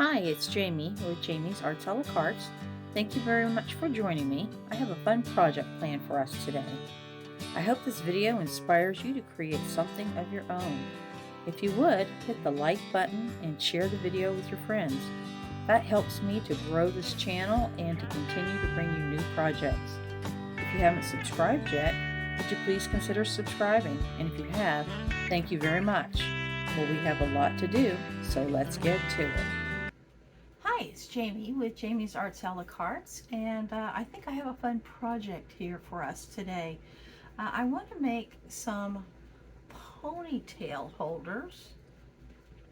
Hi, it's Jamie with Jamie's Arts a la carte. Thank you very much for joining me. I have a fun project planned for us today. I hope this video inspires you to create something of your own. If you would, hit the like button and share the video with your friends. That helps me to grow this channel and to continue to bring you new projects. If you haven't subscribed yet, would you please consider subscribing? And if you have, thank you very much. Well, we have a lot to do, so let's get to it. Hi, it's Jamie with Jamie's Arts a la carte, and I think I have a fun project here for us today. I want to make some ponytail holders,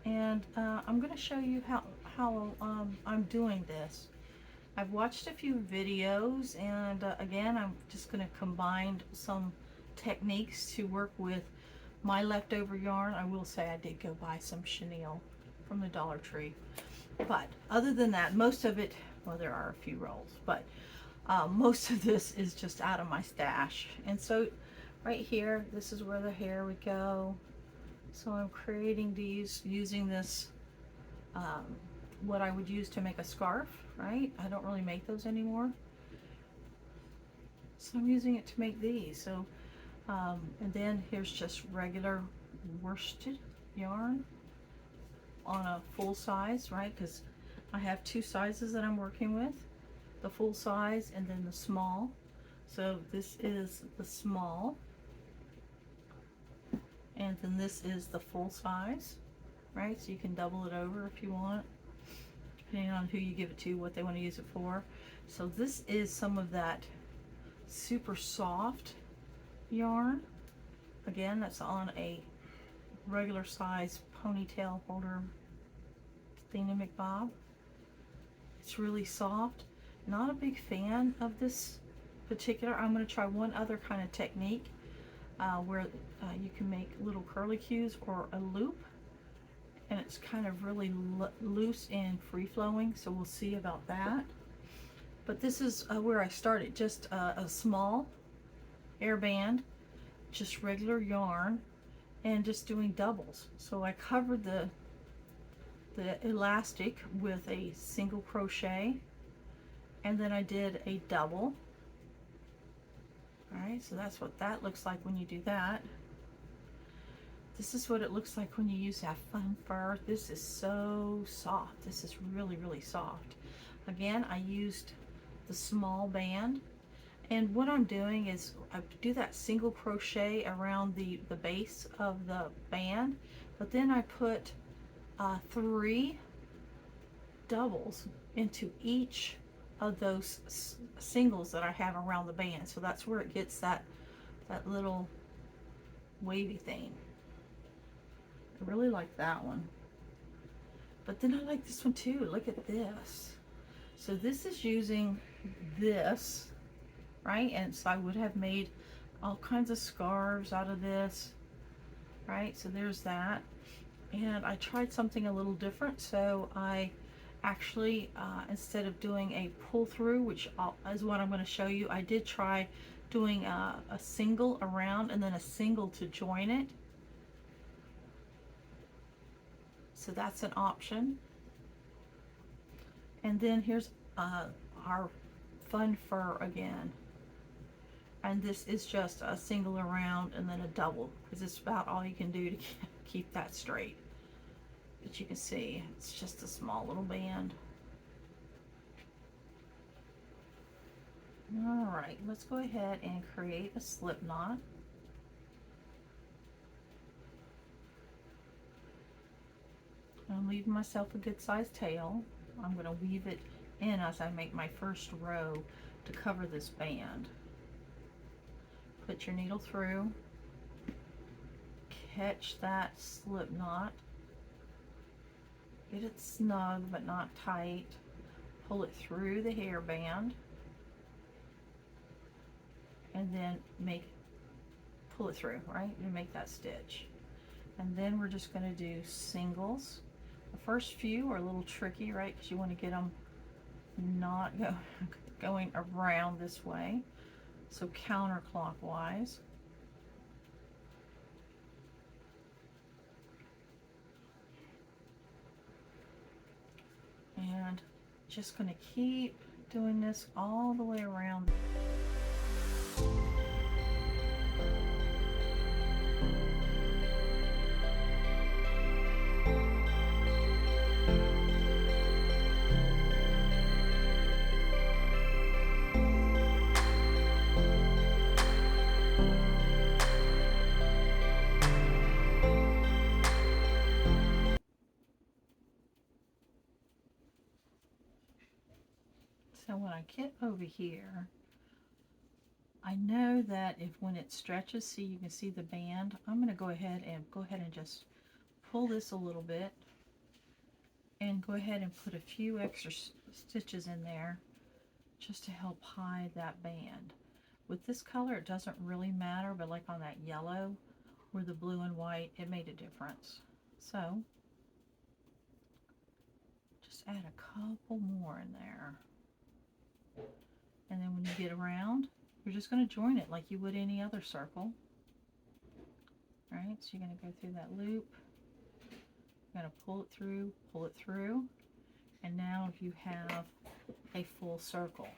and I'm going to show you how I'm doing this. I've watched a few videos, and again, I'm just going to combine some techniques to work with my leftover yarn. I will say I did go buy some chenille from the Dollar Tree. But other than that, most of it, well, there are a few rolls, but most of this is just out of my stash. And so right here, this is where the hair would go. So I'm creating these using this, what I would use to make a scarf, right? I don't really make those anymore. So I'm using it to make these. So, and then here's just regular worsted yarn on a full size, right? Because I have two sizes that I'm working with, the full size and then the small. So this is the small, and then this is the full size, right? So you can double it over if you want, depending on who you give it to, what they want to use it for. So this is some of that super soft yarn. Again, that's on a regular size ponytail holder thingamajig. It's really soft. Not a big fan of this particular. I'm going to try one other kind of technique where you can make little curly cues or a loop, and it's kind of really loose and free-flowing, so we'll see about that. But this is where I started, just a small air band, just regular yarn, and just doing doubles. So I covered the elastic with a single crochet, and then I did a double. Alright, so that's what that looks like when you do that. This is what it looks like when you use that fun fur. This is so soft. This is really, really soft. Again, I used the small band, and what I'm doing is I do that single crochet around the base of the band, but then I put 3 doubles into each of those singles that I have around the band. So that's where it gets that little wavy thing. I really like that one. But then I like this one too. Look at this. So this is using this, right? And so I would have made all kinds of scarves out of this, right? So there's that. And I tried something a little different, so I actually instead of doing a pull through, which is what I'm going to show you, I did try doing a single around and then a single to join it. So that's an option. And then here's our fun fur again, and this is just a single around and then a double, because it's about all you can do to keep that straight. But you can see it's just a small little band. Alright, let's go ahead and create a slip knot. I'm leaving myself a good sized tail. I'm going to weave it in as I make my first row to cover this band. Put your needle through, catch that slip knot, get it snug but not tight, pull it through the hairband, and then pull it through, right, and make that stitch. And then we're just going to do singles. The first few are a little tricky, right, because you want to get them not going around this way, so counterclockwise. Just going to keep doing this all the way around. So when I get over here, I know that if when it stretches, see, you can see the band. I'm going to go ahead and just pull this a little bit and go ahead and put a few extra stitches in there just to help hide that band. With this color, it doesn't really matter, but like on that yellow or the blue and white, it made a difference. So just add a couple more in there. And then when you get around, you're just going to join it like you would any other circle. All right, so you're going to go through that loop. You're going to pull it through, and now you have a full circle,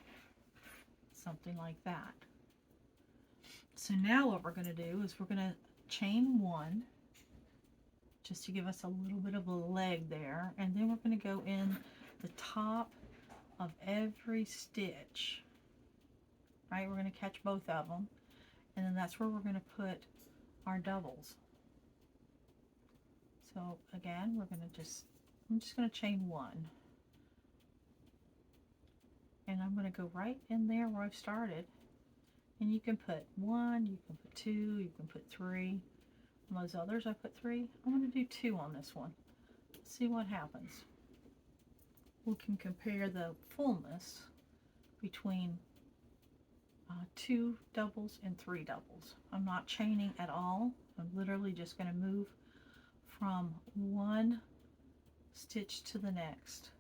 something like that. So now what we're going to do is we're going to chain one, just to give us a little bit of a leg there, and then we're going to go in the top of every stitch. Right, we're going to catch both of them, and then that's where we're going to put our doubles. So again, I'm just going to chain one, and I'm going to go right in there where I've started, and you can put one, you can put two, you can put three. On those others I put three. I'm going to do two on this one. Let's see what happens. We can compare the fullness between 2 doubles and 3 doubles. I'm not chaining at all. I'm literally just going to move from one stitch to the next.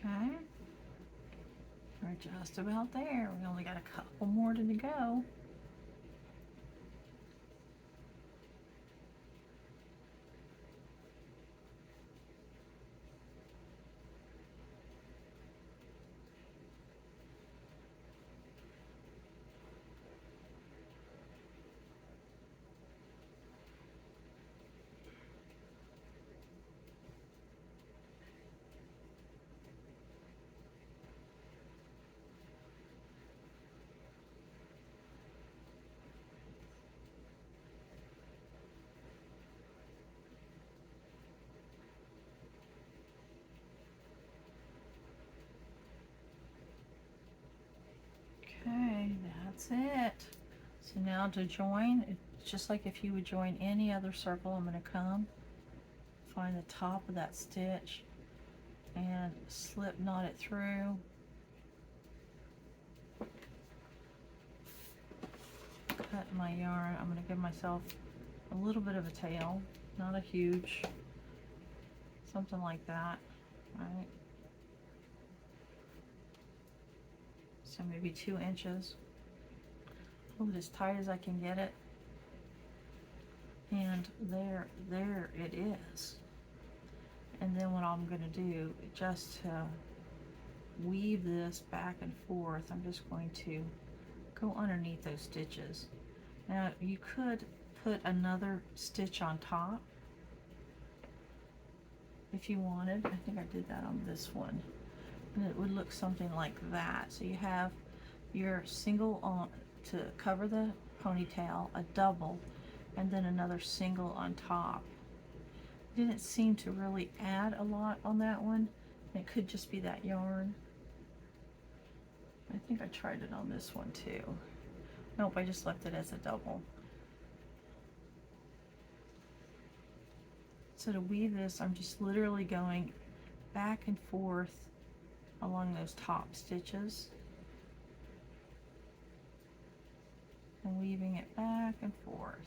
Okay, we're just about there. We only got a couple more to go. it. So now to join, it's just like if you would join any other circle. I'm going to come find the top of that stitch and slip knot it through. Cut my yarn. I'm going to give myself a little bit of a tail, not a huge, something like that, right? So maybe 2 inches. Hold it as tight as I can get it. And there it is. And then what I'm going to do, just to weave this back and forth, I'm just going to go underneath those stitches. Now you could put another stitch on top if you wanted. I think I did that on this one. And it would look something like that. So you have your single on to cover the ponytail, a double, and then another single on top. Didn't seem to really add a lot on that one. It could just be that yarn. I think I tried it on this one too. Nope, I just left it as a double. So to weave this, I'm just literally going back and forth along those top stitches and weaving it back and forth.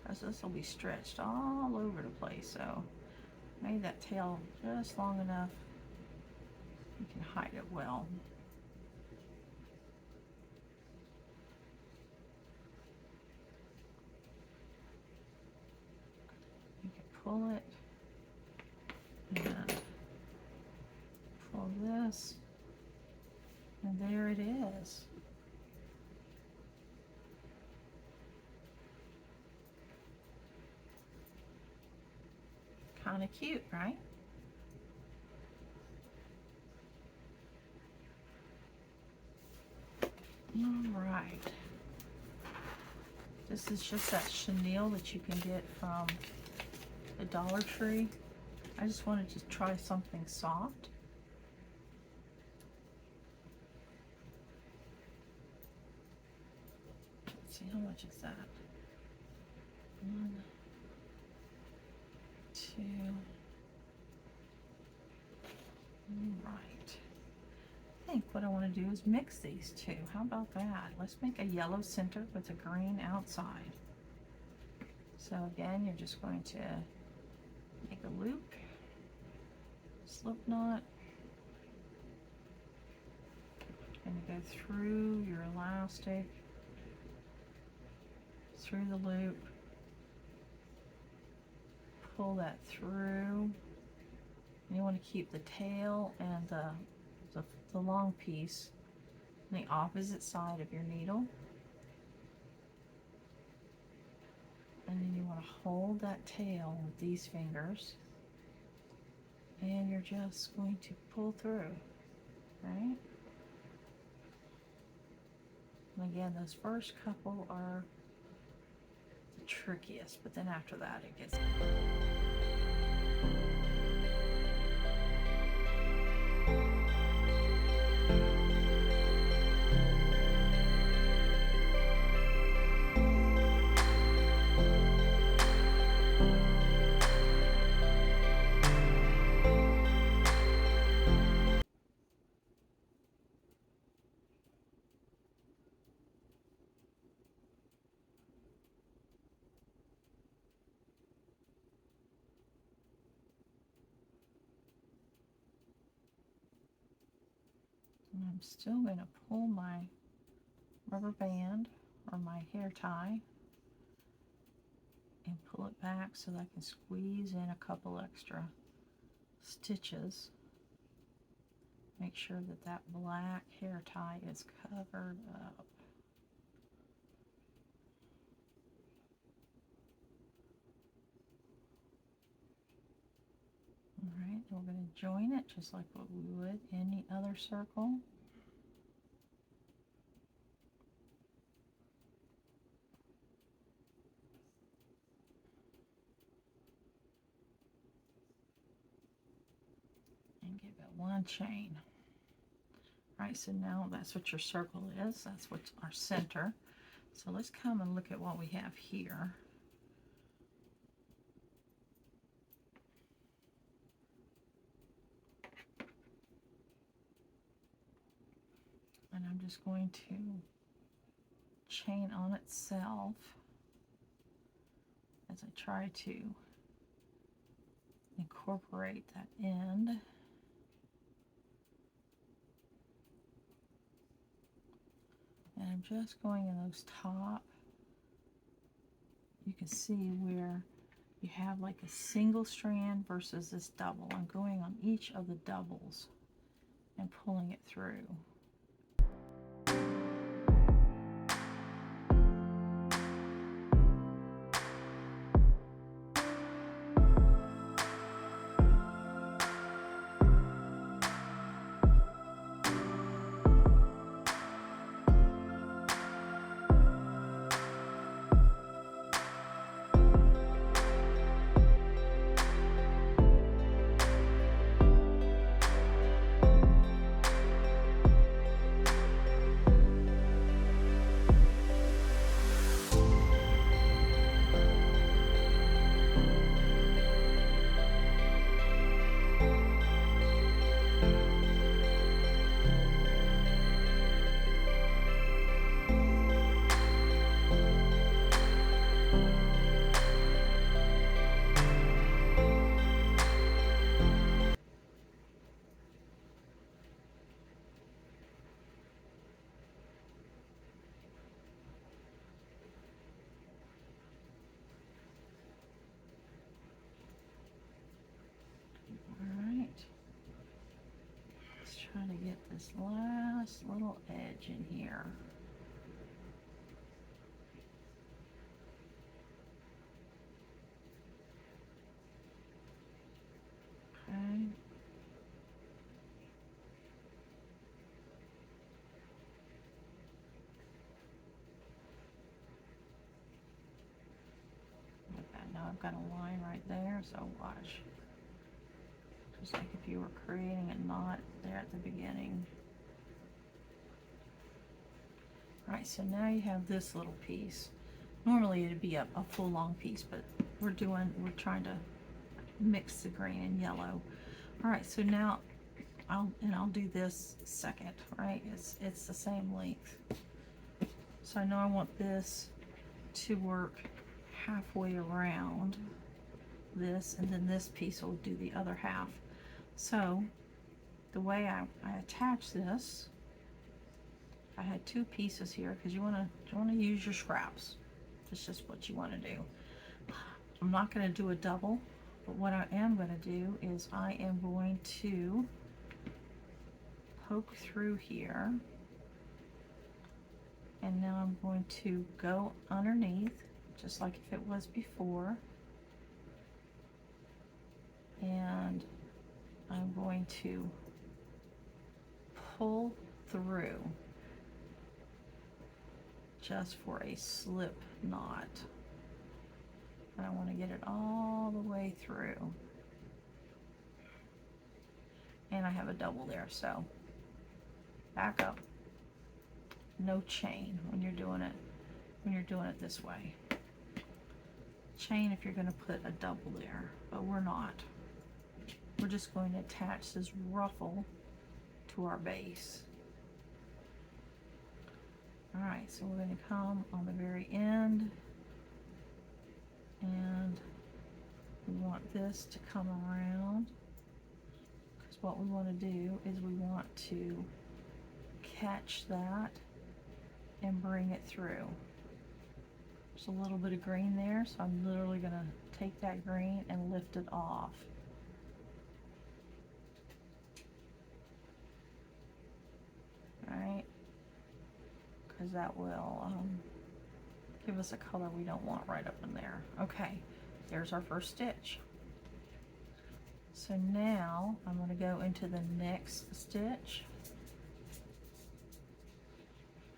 Because this will be stretched all over the place, so I made that tail just long enough you can hide it well. You can pull it and pull this, and there it is. Kind of cute, right? All right. This is just that chenille that you can get from the Dollar Tree. I just wanted to try something soft. Let's see, how much is that? 1, 2. Right. I think what I want to do is mix these two. How about that? Let's make a yellow center with a green outside. So again, you're just going to make a loop, slip knot, and you go through your elastic, through the loop, pull that through. And you want to keep the tail and the long piece on the opposite side of your needle. And then you want to hold that tail with these fingers. And you're just going to pull through, right? And again, those first couple are the trickiest, but then after that it gets... I'm still going to pull my rubber band or my hair tie and pull it back so that I can squeeze in a couple extra stitches. Make sure that that black hair tie is covered up. Alright, we're going to join it just like what we would any other circle. And give it one chain. All right, so now that's what your circle is. That's what's our center. So let's come and look at what we have here. And I'm just going to chain on itself as I try to incorporate that end. And I'm just going in those top. You can see where you have like a single strand versus this double. I'm going on each of the doubles and pulling it through. Trying to get this last little edge in here. Okay. Okay, now I've got a line right there, so watch. Just like if you were creating a knot there at the beginning. All right, so now you have this little piece. Normally it'd be a full long piece, but we're trying to mix the green and yellow. All right, so now I'll do this second, right? It's the same length. So I know I want this to work halfway around this, and then this piece will do the other half. So the way I attach this, I had two pieces here because you want to use your scraps. It's just what you want to do. I'm not going to do a double, but what I am going to do is I am going to poke through here, and now I'm going to go underneath just like if it was before, and I'm going to pull through just for a slip knot, and I want to get it all the way through, and I have a double there, so back up, no chain when you're doing it this way. Chain if you're going to put a double there, but we're not. We're just going to attach this ruffle to our base. All right, so we're going to come on the very end, and we want this to come around, because what we want to do is we want to catch that and bring it through. There's a little bit of green there, so I'm literally going to take that green and lift it off. Right? Because that will give us a color we don't want right up in there. Okay, there's our first stitch. So now I'm going to go into the next stitch,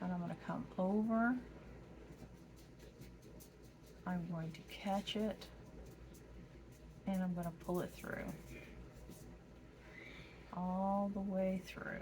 and I'm going to come over. I'm going to catch it, and I'm going to pull it through. all the way through.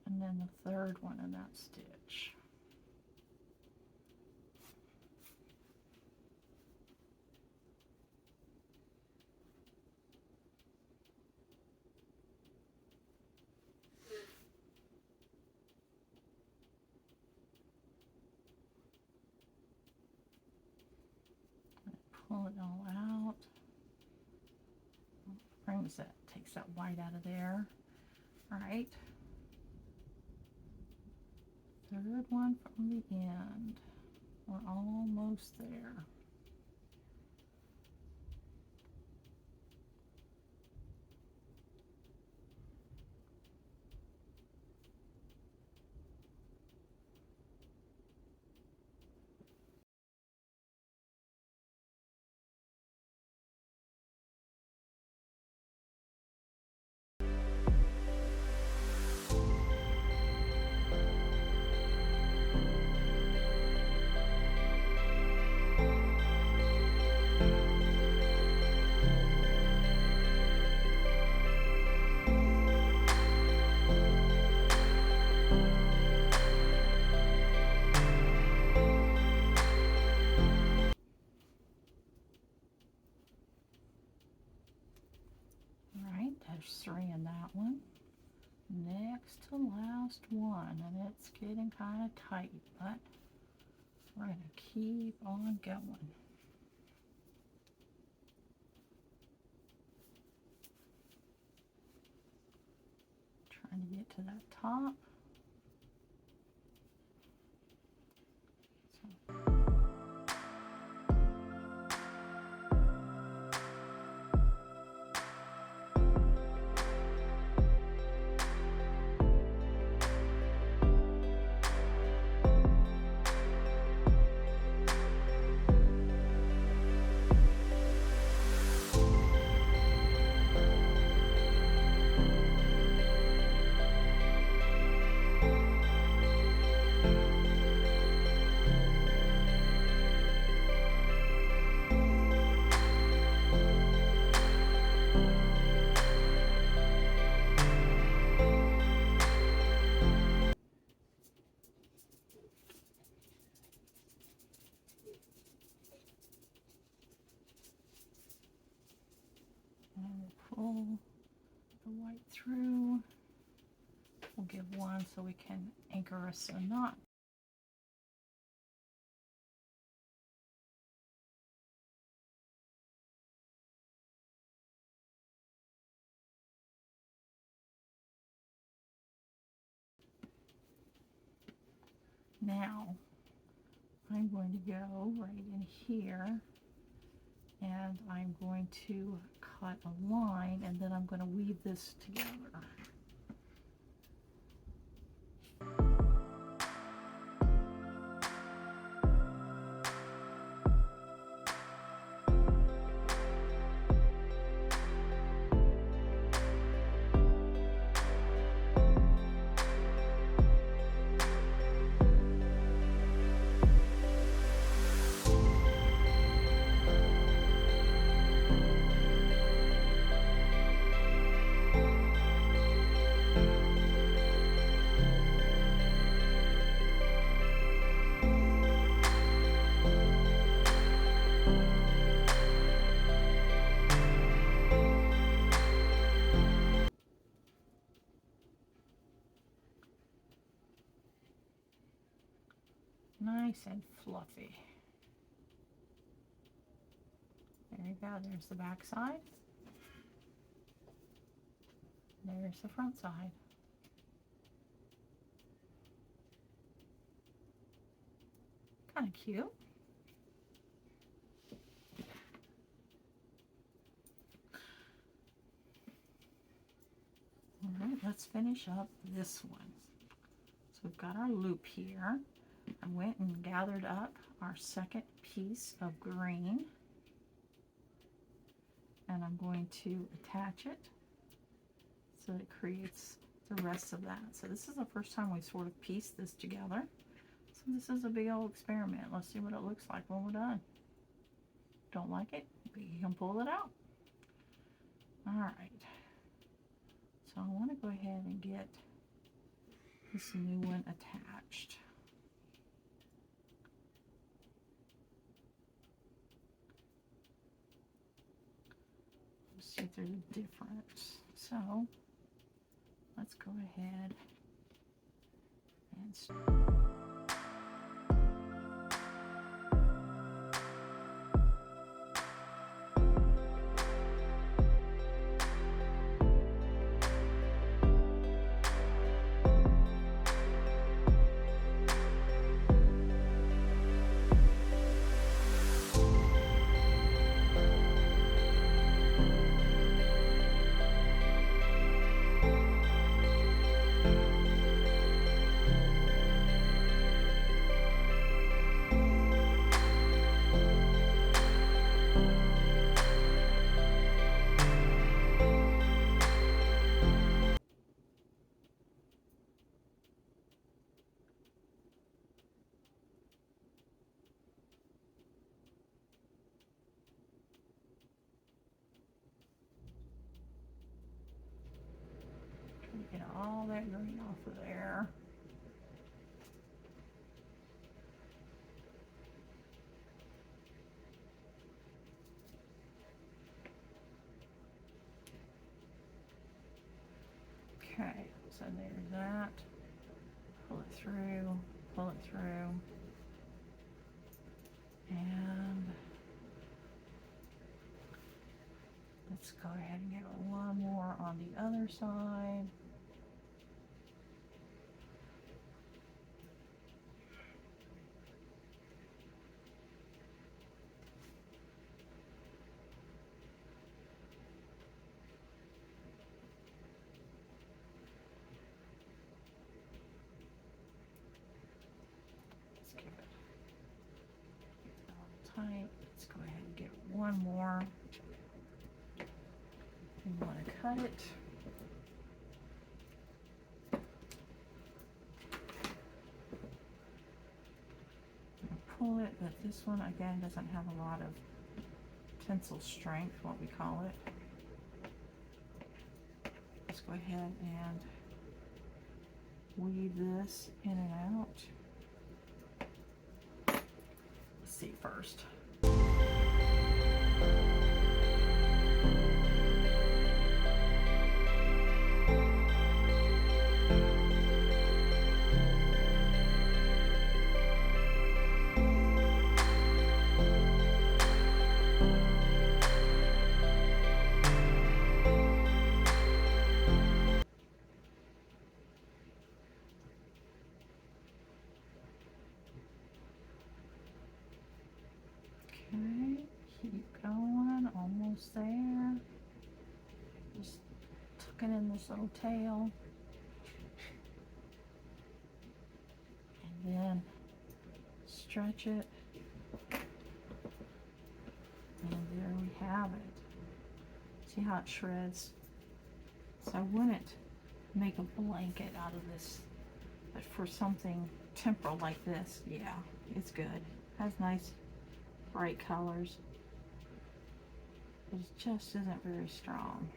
And then the third one in that stitch. Pull it all out. Brings that, takes that white out of there. All right. Third one from the end. We're almost there. There's 3 in that one. Next to last one, and it's getting kind of tight, but we're going to keep on going. Trying to get to that top. Pull the white through. We'll give one so we can anchor us a knot. Now I'm going to go right in here, and I'm going to cut a line, and then I'm going to weave this together. Nice and fluffy. There you go, there's the back side. There's the front side. Kind of cute. All right, let's finish up this one. So we've got our loop here. I went and gathered up our second piece of green, and I'm going to attach it so it creates the rest of that. So this is the first time we sort of pieced this together. So this is a big old experiment. Let's see what it looks like when we're done. Don't like it? You can pull it out. All right. So I want to go ahead and get this new one attached. See if there's a difference. So let's go ahead and start. Get all that green off of there. Okay, so there's that. Pull it through, pull it through. And let's go ahead and get one more on the other side. Let's give it a little tight. Let's go ahead and get one more. You want to cut it. Pull it, but this one again doesn't have a lot of tensile strength, what we call it. Let's go ahead and weave this in and out. Let's see first. Okay, keep going, almost there. Just tucking in this little tail. And then stretch it. And there we have it. See how it shreds? So I wouldn't make a blanket out of this, but for something temporal like this, yeah, it's good. Has nice bright colors. It just isn't very strong.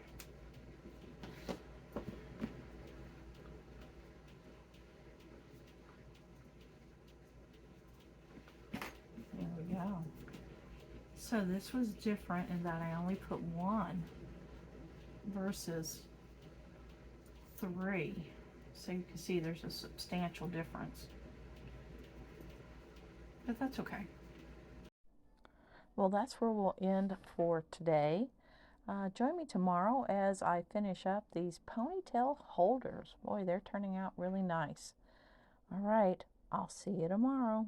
There we go. So this was different in that I only put one versus 3. So you can see there's a substantial difference. but that's okay. Well, that's where we'll end for today. Join me tomorrow as I finish up these ponytail holders. Boy, they're turning out really nice. All right, I'll see you tomorrow.